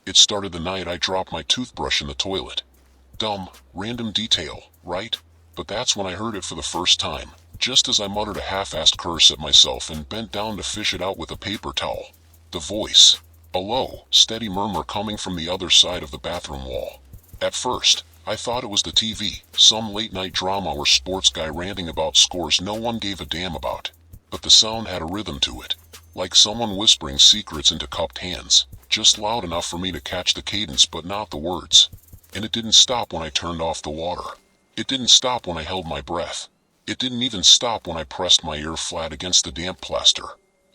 It started the night I dropped my toothbrush in the toilet. Dumb, random detail, right? But that's when I heard it for the first time, just as I muttered a half-assed curse at myself and bent down to fish it out with a paper towel. The voice. A low, steady murmur coming from the other side of the bathroom wall. At first, I thought it was the TV, some late-night drama or sports guy ranting about scores no one gave a damn about. But the sound had a rhythm to it, like someone whispering secrets into cupped hands, just loud enough for me to catch the cadence but not the words. And it didn't stop when I turned off the water. It didn't stop when I held my breath. It didn't even stop when I pressed my ear flat against the damp plaster.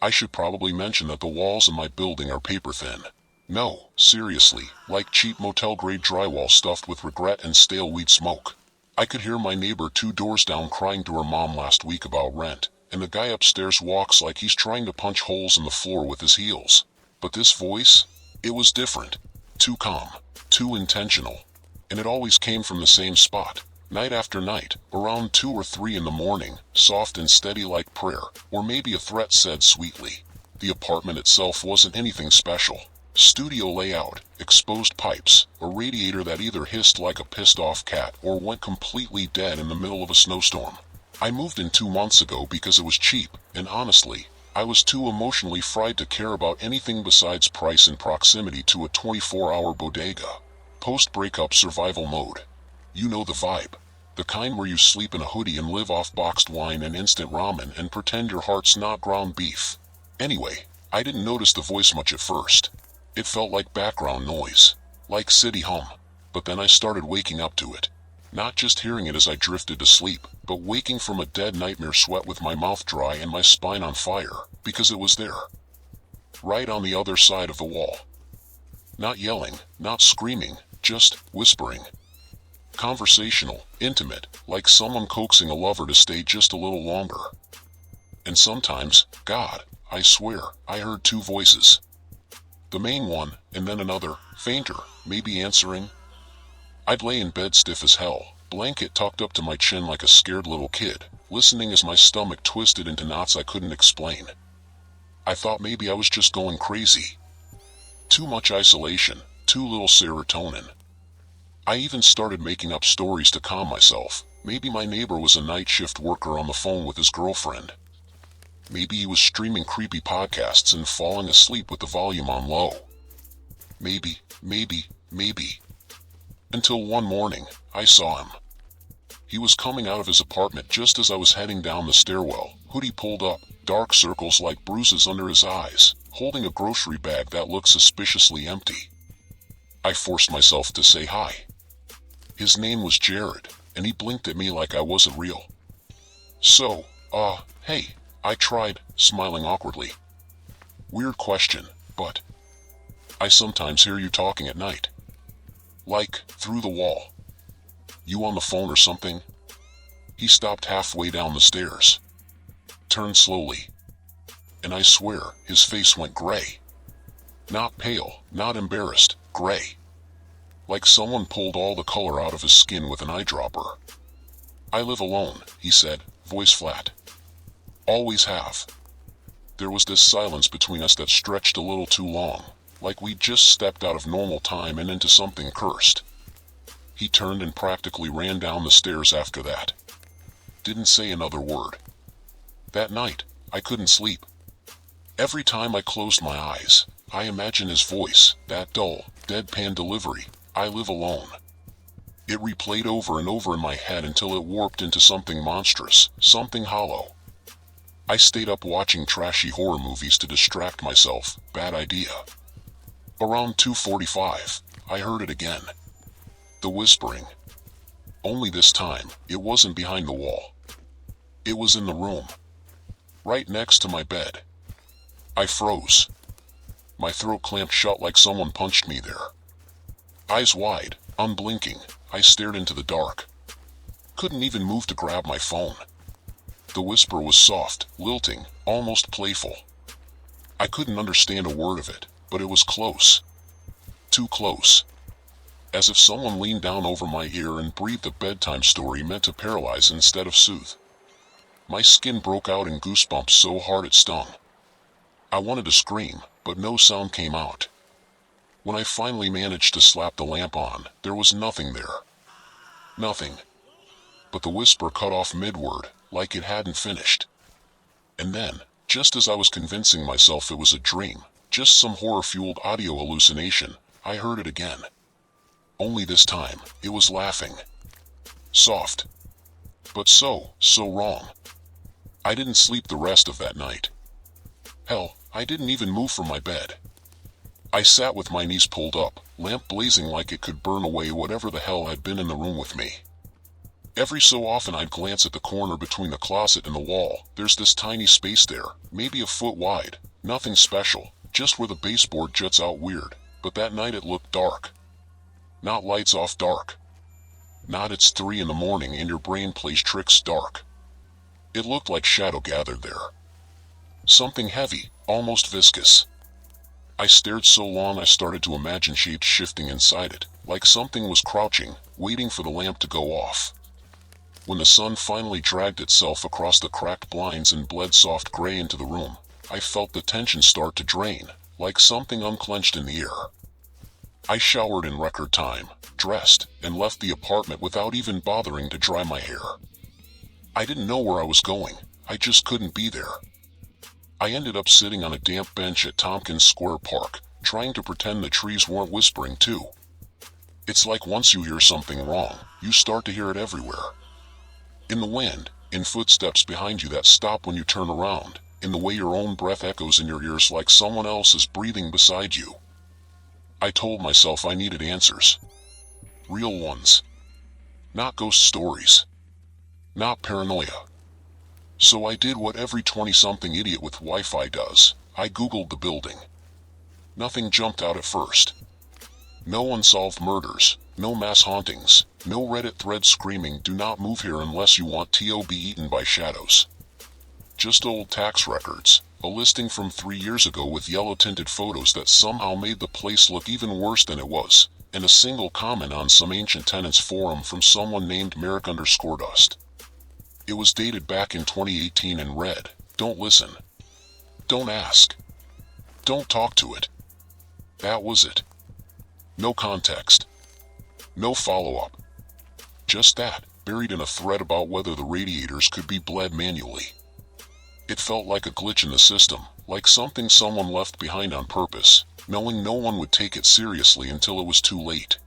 I should probably mention that the walls in my building are paper thin. No, seriously, like cheap motel-grade drywall stuffed with regret and stale weed smoke. I could hear my neighbor 2 doors down crying to her mom last week about rent, and the guy upstairs walks like he's trying to punch holes in the floor with his heels. But this voice? It was different. Too calm. Too intentional. And it always came from the same spot. Night after night, around 2 or 3 in the morning, soft and steady like prayer, or maybe a threat said sweetly. The apartment itself wasn't anything special. Studio layout, exposed pipes, a radiator that either hissed like a pissed-off cat or went completely dead in the middle of a snowstorm. I moved in 2 months ago because it was cheap, and honestly, I was too emotionally fried to care about anything besides price and proximity to a 24-hour bodega. Post-breakup survival mode. You know the vibe. The kind where you sleep in a hoodie and live off boxed wine and instant ramen and pretend your heart's not ground beef. Anyway, I didn't notice the voice much at first. It felt like background noise, like city hum. But then I started waking up to it. Not just hearing it as I drifted to sleep, but waking from a dead nightmare sweat with my mouth dry and my spine on fire, because it was there. Right on the other side of the wall. Not yelling, not screaming, just whispering. Conversational, intimate, like someone coaxing a lover to stay just a little longer. And sometimes, God, I swear, I heard 2 voices. The main one, and then another, fainter, maybe answering. I'd lay in bed stiff as hell, blanket tucked up to my chin like a scared little kid, listening as my stomach twisted into knots I couldn't explain. I thought maybe I was just going crazy. Too much isolation, too little serotonin. I even started making up stories to calm myself. Maybe my neighbor was a night shift worker on the phone with his girlfriend. Maybe he was streaming creepy podcasts and falling asleep with the volume on low. Maybe. Until one morning, I saw him. He was coming out of his apartment just as I was heading down the stairwell, hoodie pulled up, dark circles like bruises under his eyes, holding a grocery bag that looked suspiciously empty. I forced myself to say hi. His name was Jared, and he blinked at me like I wasn't real. So, hey, I tried, smiling awkwardly. Weird question, but I sometimes hear you talking at night. Like, through the wall. You on the phone or something? He stopped halfway down the stairs. Turned slowly. And I swear, his face went gray. Not pale, not embarrassed, gray. Like someone pulled all the color out of his skin with an eyedropper. I live alone, he said, voice flat. Always have. There was this silence between us that stretched a little too long, like we'd just stepped out of normal time and into something cursed. He turned and practically ran down the stairs after that. Didn't say another word. That night, I couldn't sleep. Every time I closed my eyes, I imagined his voice, that dull, deadpan delivery, I live alone. It replayed over and over in my head until it warped into something monstrous, something hollow. I stayed up watching trashy horror movies to distract myself, bad idea. Around 2:45, I heard it again. The whispering. Only this time, it wasn't behind the wall. It was in the room. Right next to my bed. I froze. My throat clamped shut like someone punched me there. Eyes wide, unblinking, I stared into the dark. Couldn't even move to grab my phone. The whisper was soft, lilting, almost playful. I couldn't understand a word of it, but it was close. Too close. As if someone leaned down over my ear and breathed a bedtime story meant to paralyze instead of soothe. My skin broke out in goosebumps so hard it stung. I wanted to scream, but no sound came out. When I finally managed to slap the lamp on, there was nothing there. Nothing. But the whisper cut off mid-word, like it hadn't finished. And then, just as I was convincing myself it was a dream, just some horror-fueled audio hallucination, I heard it again. Only this time, it was laughing. Soft. But so wrong. I didn't sleep the rest of that night. Hell, I didn't even move from my bed. I sat with my knees pulled up, lamp blazing like it could burn away whatever the hell had been in the room with me. Every so often I'd glance at the corner between the closet and the wall. There's this tiny space there, maybe a foot wide, nothing special, just where the baseboard juts out weird, but that night it looked dark. Not lights off dark. Not it's 3 in the morning and your brain plays tricks dark. It looked like shadow gathered there. Something heavy, almost viscous. I stared so long I started to imagine shapes shifting inside it, like something was crouching, waiting for the lamp to go off. When the sun finally dragged itself across the cracked blinds and bled soft gray into the room, I felt the tension start to drain, like something unclenched in the air. I showered in record time, dressed, and left the apartment without even bothering to dry my hair. I didn't know where I was going, I just couldn't be there. I ended up sitting on a damp bench at Tompkins Square Park, trying to pretend the trees weren't whispering too. It's like once you hear something wrong, you start to hear it everywhere. In the wind, in footsteps behind you that stop when you turn around, in the way your own breath echoes in your ears like someone else is breathing beside you. I told myself I needed answers. Real ones. Not ghost stories. Not paranoia. So I did what every 20-something idiot with Wi-Fi does. I Googled the building. Nothing jumped out at first. No unsolved murders, no mass hauntings, no Reddit thread screaming "do not move here unless you want to be eaten by shadows." Just old tax records, a listing from 3 years ago with yellow-tinted photos that somehow made the place look even worse than it was, and a single comment on some ancient tenants forum from someone named Merrick_Dust. It was dated back in 2018 and read, "Don't listen. Don't ask. Don't talk to it." That was it. No context. No follow-up. Just that, buried in a thread about whether the radiators could be bled manually. It felt like a glitch in the system, like something someone left behind on purpose, knowing no one would take it seriously until it was too late.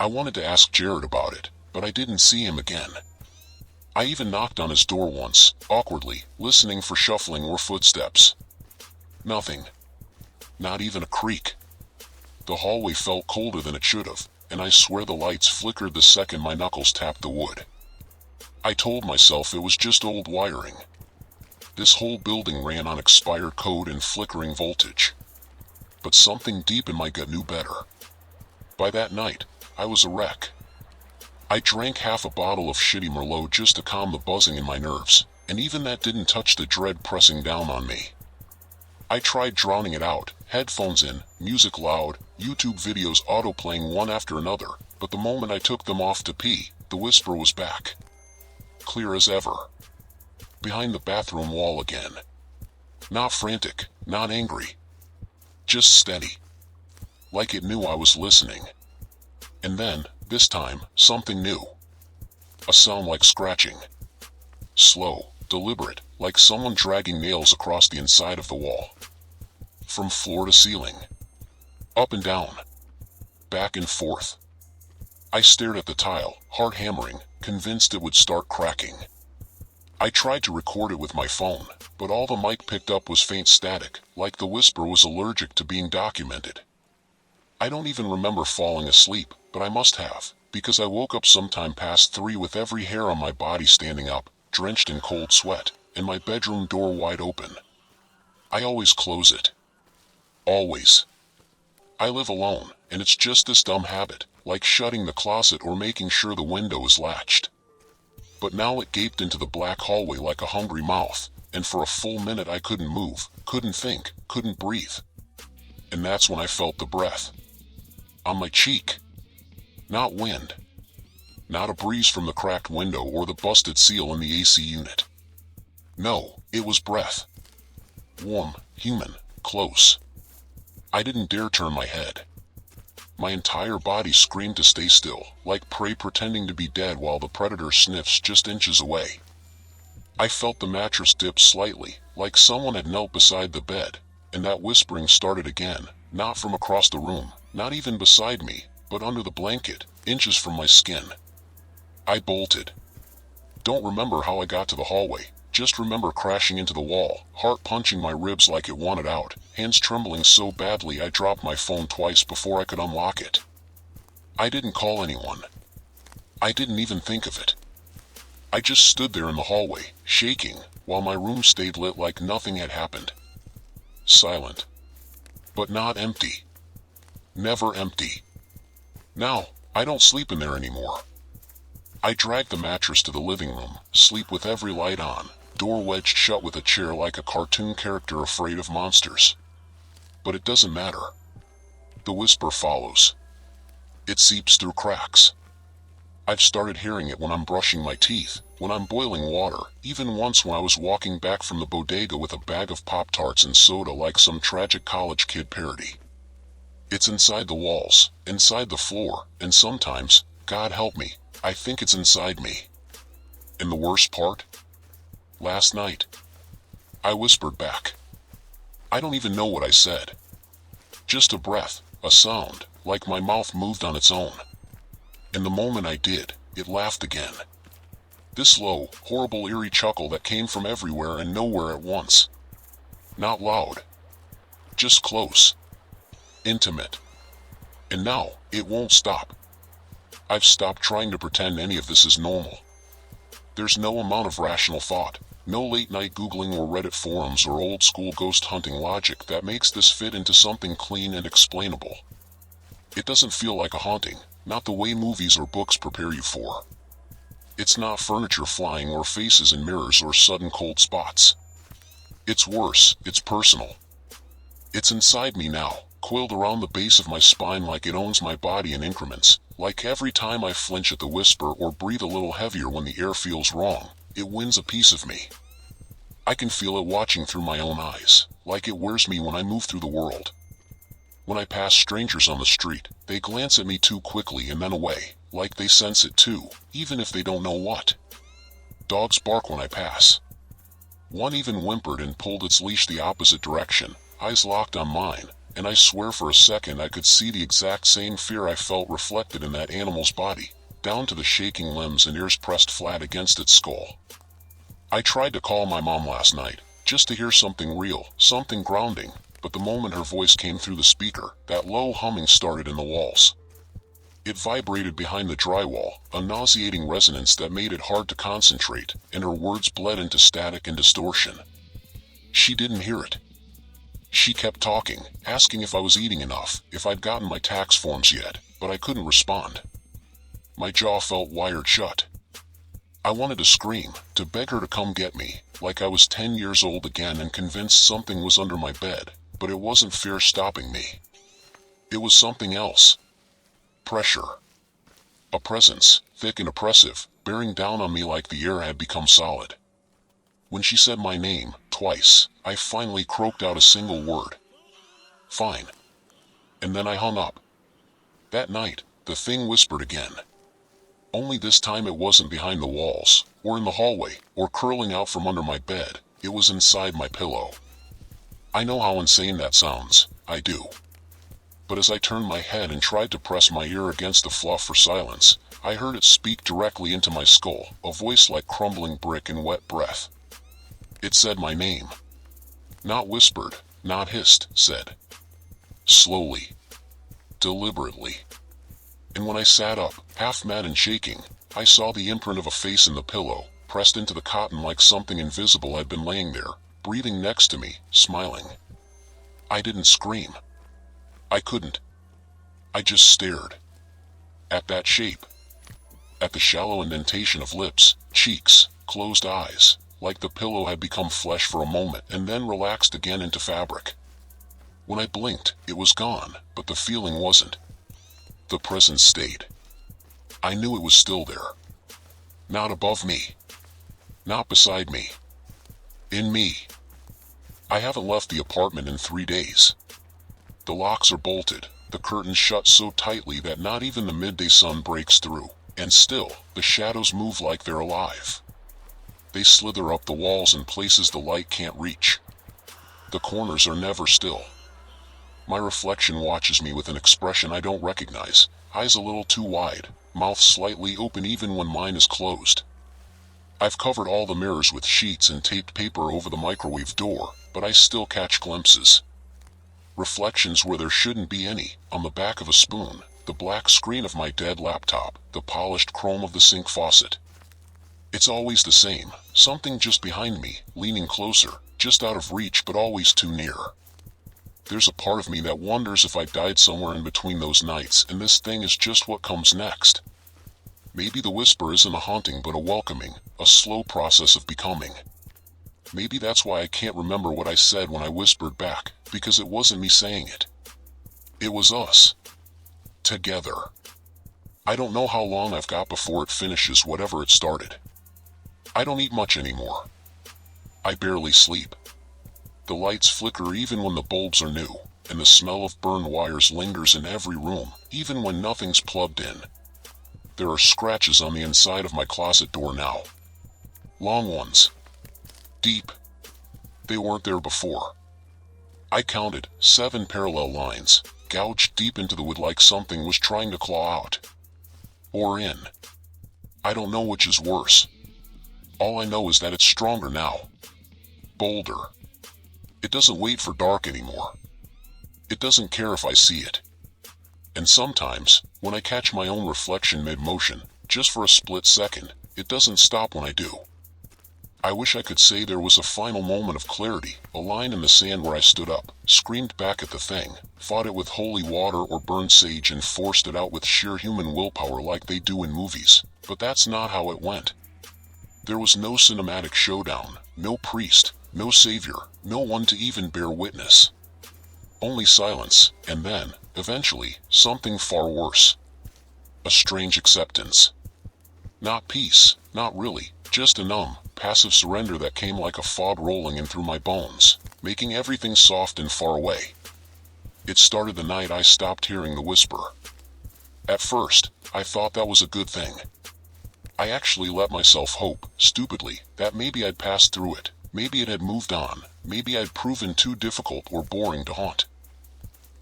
I wanted to ask Jared about it, but I didn't see him again. I even knocked on his door once, awkwardly, listening for shuffling or footsteps. Nothing. Not even a creak. The hallway felt colder than it should have, and I swear the lights flickered the second my knuckles tapped the wood. I told myself it was just old wiring. This whole building ran on expired code and flickering voltage. But something deep in my gut knew better. By that night, I was a wreck. I drank half a bottle of shitty Merlot just to calm the buzzing in my nerves, and even that didn't touch the dread pressing down on me. I tried drowning it out, headphones in, music loud, YouTube videos auto-playing one after another, but the moment I took them off to pee, the whisper was back. Clear as ever. Behind the bathroom wall again. Not frantic, not angry. Just steady. Like it knew I was listening. And then, this time, something new. A sound like scratching. Slow, deliberate, like someone dragging nails across the inside of the wall. From floor to ceiling. Up and down. Back and forth. I stared at the tile, heart hammering, convinced it would start cracking. I tried to record it with my phone, but all the mic picked up was faint static, like the whisper was allergic to being documented. I don't even remember falling asleep, but I must have, because I woke up sometime past 3 with every hair on my body standing up, drenched in cold sweat, and my bedroom door wide open. I always close it. Always. I live alone, and it's just this dumb habit, like shutting the closet or making sure the window is latched. But now it gaped into the black hallway like a hungry mouth, and for a full minute I couldn't move, couldn't think, couldn't breathe. And that's when I felt the breath. On my cheek. Not wind. Not a breeze from the cracked window or the busted seal in the AC unit. No, it was breath. Warm, human, close. I didn't dare turn my head. My entire body screamed to stay still, like prey pretending to be dead while the predator sniffs just inches away. I felt the mattress dip slightly, like someone had knelt beside the bed, and that whispering started again, not from across the room, not even beside me, but under the blanket, inches from my skin. I bolted. Don't remember how I got to the hallway, just remember crashing into the wall, heart punching my ribs like it wanted out, hands trembling so badly I dropped my phone twice before I could unlock it. I didn't call anyone. I didn't even think of it. I just stood there in the hallway, shaking, while my room stayed lit like nothing had happened. Silent. But not empty. Never empty. Now, I don't sleep in there anymore. I dragged the mattress to the living room, sleep with every light on, door wedged shut with a chair like a cartoon character afraid of monsters. But it doesn't matter. The whisper follows. It seeps through cracks. I've started hearing it when I'm brushing my teeth, when I'm boiling water, even once when I was walking back from the bodega with a bag of Pop-Tarts and soda like some tragic college kid parody. It's inside the walls, inside the floor, and sometimes, God help me, I think it's inside me. And the worst part? Last night. I whispered back. I don't even know what I said. Just a breath, a sound, like my mouth moved on its own. And the moment I did, it laughed again. This low, horrible eerie chuckle that came from everywhere and nowhere at once. Not loud. Just close. Intimate. And now, it won't stop. I've stopped trying to pretend any of this is normal. There's no amount of rational thought, no late-night Googling or Reddit forums or old-school ghost hunting logic that makes this fit into something clean and explainable. It doesn't feel like a haunting, not the way movies or books prepare you for. It's not furniture flying or faces in mirrors or sudden cold spots. It's worse, it's personal. It's inside me now, coiled around the base of my spine like it owns my body in increments, like every time I flinch at the whisper or breathe a little heavier when the air feels wrong, it wins a piece of me. I can feel it watching through my own eyes, like it wears me when I move through the world. When I pass strangers on the street, they glance at me too quickly and then away, like they sense it too, even if they don't know what. Dogs bark when I pass. One even whimpered and pulled its leash the opposite direction, eyes locked on mine, and I swear for a second I could see the exact same fear I felt reflected in that animal's body, down to the shaking limbs and ears pressed flat against its skull. I tried to call my mom last night, just to hear something real, something grounding, but the moment her voice came through the speaker, that low humming started in the walls. It vibrated behind the drywall, a nauseating resonance that made it hard to concentrate, and her words bled into static and distortion. She didn't hear it. She kept talking, asking if I was eating enough, if I'd gotten my tax forms yet, but I couldn't respond. My jaw felt wired shut. I wanted to scream, to beg her to come get me, like I was 10 years old again and convinced something was under my bed, but it wasn't fear stopping me. It was something else. Pressure. A presence, thick and oppressive, bearing down on me like the air had become solid. When she said my name, twice, I finally croaked out a single word. Fine. And then I hung up. That night, the thing whispered again. Only this time it wasn't behind the walls, or in the hallway, or curling out from under my bed, it was inside my pillow. I know how insane that sounds, I do. But as I turned my head and tried to press my ear against the fluff for silence, I heard it speak directly into my skull, a voice like crumbling brick and wet breath. It said my name. Not whispered, not hissed, said. Slowly. Deliberately. And when I sat up, half mad and shaking, I saw the imprint of a face in the pillow, pressed into the cotton like something invisible had been laying there, breathing next to me, smiling. I didn't scream. I couldn't. I just stared. At that shape. At the shallow indentation of lips, cheeks, closed eyes, like the pillow had become flesh for a moment and then relaxed again into fabric. When I blinked, it was gone, but the feeling wasn't. The presence stayed. I knew it was still there. Not above me. Not beside me. In me. I haven't left the apartment in 3 days. The locks are bolted, The curtains shut so tightly that not even the midday sun breaks through, and still, the shadows move like they're alive. They slither up the walls in places the light can't reach. The corners are never still. My reflection watches me with an expression I don't recognize, eyes a little too wide, mouth slightly open even when mine is closed. I've covered all the mirrors with sheets and taped paper over the microwave door, but I still catch glimpses. Reflections where there shouldn't be any, on the back of a spoon, the black screen of my dead laptop, the polished chrome of the sink faucet. It's always the same, something just behind me, leaning closer, just out of reach but always too near. There's a part of me that wonders if I died somewhere in between those nights and this thing is just what comes next. Maybe the whisper isn't a haunting but a welcoming, a slow process of becoming. Maybe that's why I can't remember what I said when I whispered back, because it wasn't me saying it. It was us. Together. I don't know how long I've got before it finishes whatever it started. I don't eat much anymore. I barely sleep. The lights flicker even when the bulbs are new, and the smell of burned wires lingers in every room, even when nothing's plugged in. There are scratches on the inside of my closet door now. Long ones. Deep. They weren't there before. I counted 7 parallel lines, gouged deep into the wood like something was trying to claw out. Or in. I don't know which is worse. All I know is that it's stronger now. Bolder. It doesn't wait for dark anymore. It doesn't care if I see it. And sometimes, when I catch my own reflection mid-motion, just for a split second, it doesn't stop when I do. I wish I could say there was a final moment of clarity, a line in the sand where I stood up, screamed back at the thing, fought it with holy water or burned sage and forced it out with sheer human willpower like they do in movies, but that's not how it went. There was no cinematic showdown, no priest, no savior, no one to even bear witness. Only silence, and then, eventually, something far worse. A strange acceptance. Not peace, not really, just a numb, passive surrender that came like a fog rolling in through my bones, making everything soft and far away. It started the night I stopped hearing the whisper. At first, I thought that was a good thing. I actually let myself hope, stupidly, that maybe I'd passed through it, maybe it had moved on, maybe I'd proven too difficult or boring to haunt.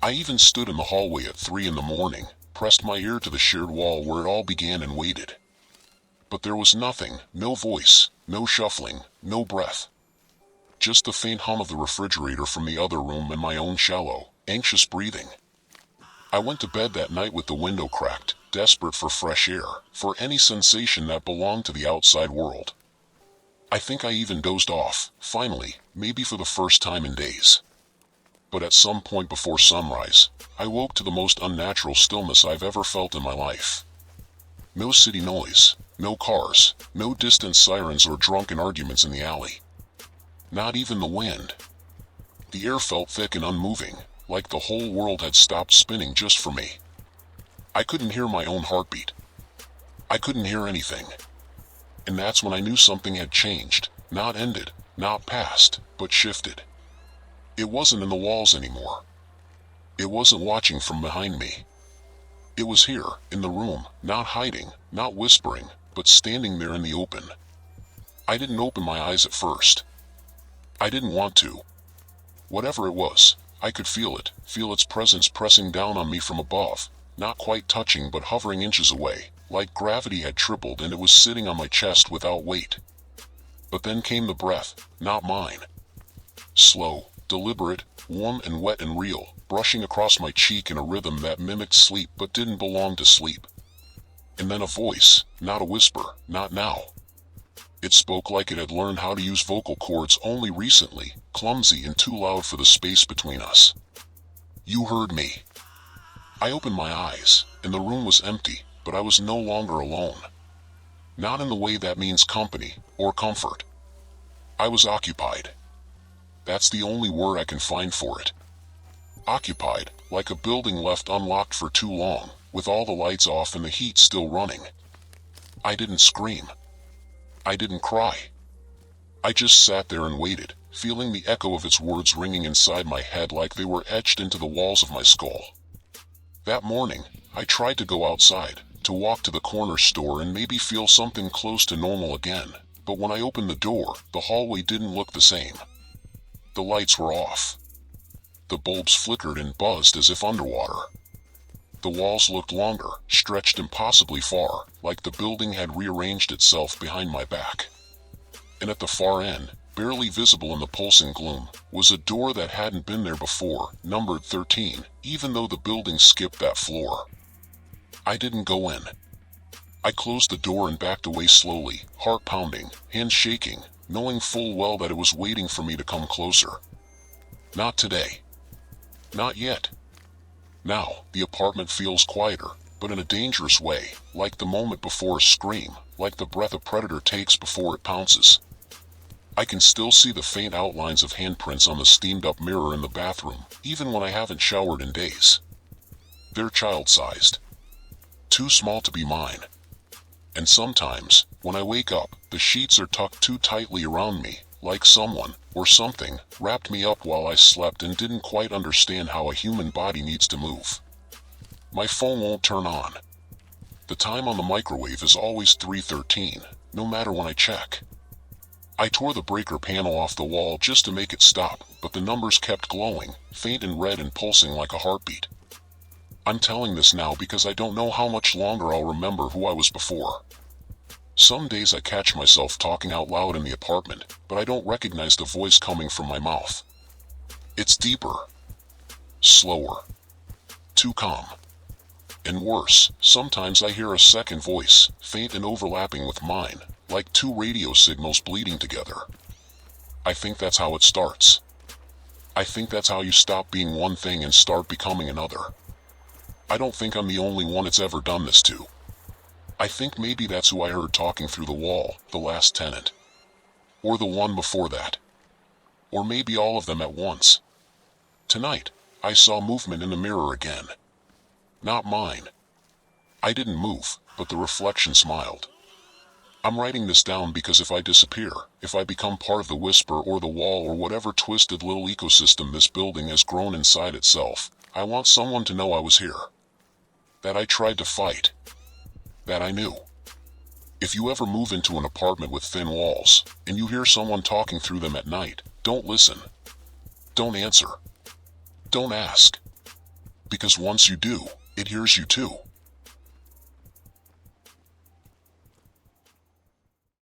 I even stood in the hallway at 3 in the morning, pressed my ear to the shared wall where it all began and waited. But there was nothing, no voice, no shuffling, no breath. Just the faint hum of the refrigerator from the other room and my own shallow, anxious breathing. I went to bed that night with the window cracked, desperate for fresh air, for any sensation that belonged to the outside world. I think I even dozed off, finally, maybe for the first time in days. But at some point before sunrise, I woke to the most unnatural stillness I've ever felt in my life. No city noise, no cars, no distant sirens or drunken arguments in the alley. Not even the wind. The air felt thick and unmoving, like the whole world had stopped spinning just for me. I couldn't hear my own heartbeat. I couldn't hear anything. And that's when I knew something had changed, not ended, not passed, but shifted. It wasn't in the walls anymore. It wasn't watching from behind me. It was here, in the room, not hiding, not whispering, but standing there in the open. I didn't open my eyes at first. I didn't want to. Whatever it was, I could feel it, feel its presence pressing down on me from above, not quite touching but hovering inches away, like gravity had tripled and it was sitting on my chest without weight. But then came the breath, not mine. Slow, deliberate, warm and wet and real, brushing across my cheek in a rhythm that mimicked sleep but didn't belong to sleep. And then a voice, not a whisper, not now. It spoke like it had learned how to use vocal cords only recently, clumsy and too loud for the space between us. You heard me. I opened my eyes, and the room was empty, but I was no longer alone. Not in the way that means company, or comfort. I was occupied. That's the only word I can find for it. Occupied, like a building left unlocked for too long, with all the lights off and the heat still running. I didn't scream. I didn't cry. I just sat there and waited, feeling the echo of its words ringing inside my head like they were etched into the walls of my skull. That morning, I tried to go outside, to walk to the corner store and maybe feel something close to normal again, but when I opened the door, the hallway didn't look the same. The lights were off. The bulbs flickered and buzzed as if underwater. The walls looked longer, stretched impossibly far, like the building had rearranged itself behind my back. And at the far end, barely visible in the pulsing gloom, was a door that hadn't been there before, numbered 13, even though the building skipped that floor. I didn't go in. I closed the door and backed away slowly, heart pounding, hands shaking, knowing full well that it was waiting for me to come closer. Not today. Not yet. Now, the apartment feels quieter, but in a dangerous way, like the moment before a scream, like the breath a predator takes before it pounces. I can still see the faint outlines of handprints on the steamed-up mirror in the bathroom, even when I haven't showered in days. They're child-sized. Too small to be mine. And sometimes, when I wake up, the sheets are tucked too tightly around me, like someone, or something, wrapped me up while I slept and didn't quite understand how a human body needs to move. My phone won't turn on. The time on the microwave is always 3:13, no matter when I check. I tore the breaker panel off the wall just to make it stop, but the numbers kept glowing, faint and red and pulsing like a heartbeat. I'm telling this now because I don't know how much longer I'll remember who I was before. Some days I catch myself talking out loud in the apartment, but I don't recognize the voice coming from my mouth. It's deeper. Slower. Too calm. And worse, sometimes I hear a second voice, faint and overlapping with mine, like two radio signals bleeding together. I think that's how it starts. I think that's how you stop being one thing and start becoming another. I don't think I'm the only one it's ever done this to. I think maybe that's who I heard talking through the wall, the last tenant. Or the one before that. Or maybe all of them at once. Tonight, I saw movement in the mirror again. Not mine. I didn't move, but the reflection smiled. I'm writing this down because if I disappear, if I become part of the whisper or the wall or whatever twisted little ecosystem this building has grown inside itself, I want someone to know I was here. That I tried to fight. That I knew. If you ever move into an apartment with thin walls, and you hear someone talking through them at night, don't listen. Don't answer. Don't ask. Because once you do, it hears you too.